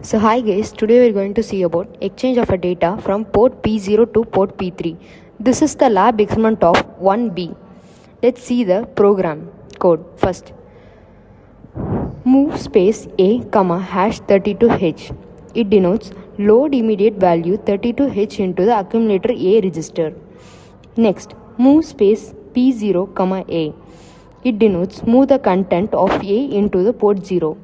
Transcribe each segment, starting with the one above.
So hi guys, today we are going to see about exchange of a data from port P0 to port P3. This is the lab experiment of 1B. Let's see the program code first. Move space A comma hash 32H. It denotes load immediate value 32H into the accumulator A register. Next, move space P0 comma A. It denotes move the content of A into the port 0.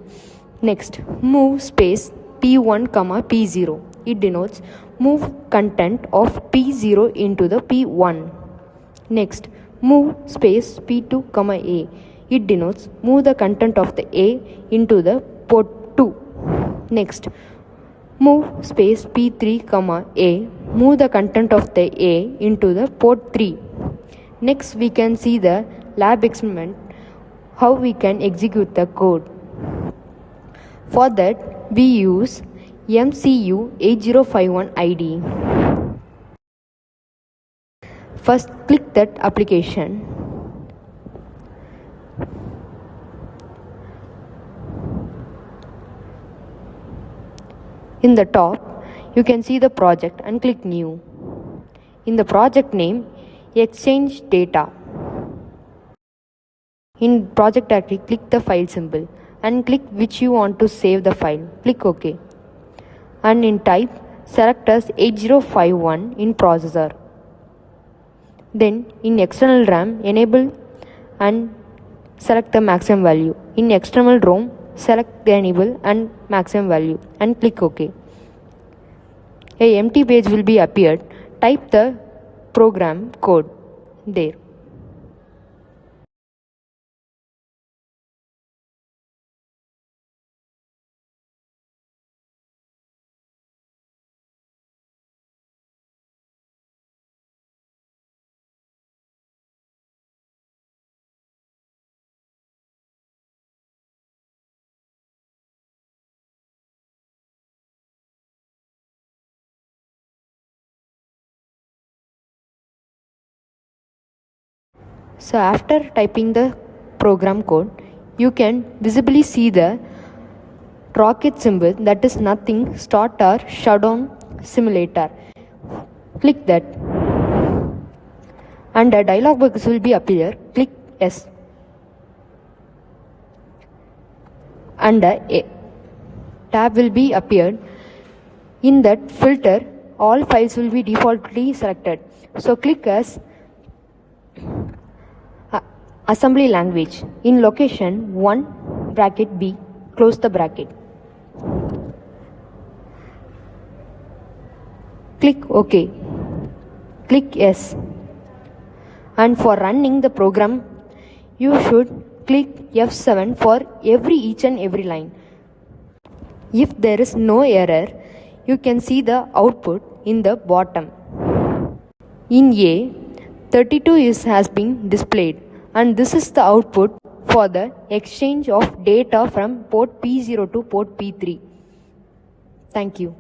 Next, move space P1 comma P0. It denotes move content of P0 into the P1. Next, move space P2 comma A. It denotes move the content of the A into the port 2. Next, move space P3 comma A. Move the content of the A into the port 3. Next, we can see the lab experiment how we can execute the code. For that, we use MCU 8051 ID. First, click that application. In the top, you can see the project and click New. In the project name, Exchange Data. In project directory, click the file symbol and click which you want to save the file. Click OK. And in type, select as 8051 in processor. Then in external RAM, enable and select the maximum value. In external ROM, select the enable and maximum value and click OK. A empty page will be appeared. Type the program code there. So after typing the program code, you can visibly see the rocket symbol, that is nothing, start or shutdown simulator. Click that and a dialog box will be appear. Click yes and a tab will be appeared. In that filter, all files will be defaultly selected. So click as assembly language. In location 1 bracket B, close the bracket. Click OK. Click yes. And for running the program, you should click F7 for each and every line. If there is no error, you can see the output in the bottom. In A, 32 has been displayed, and this is the output for the exchange of data from port P0 to port P3. Thank you.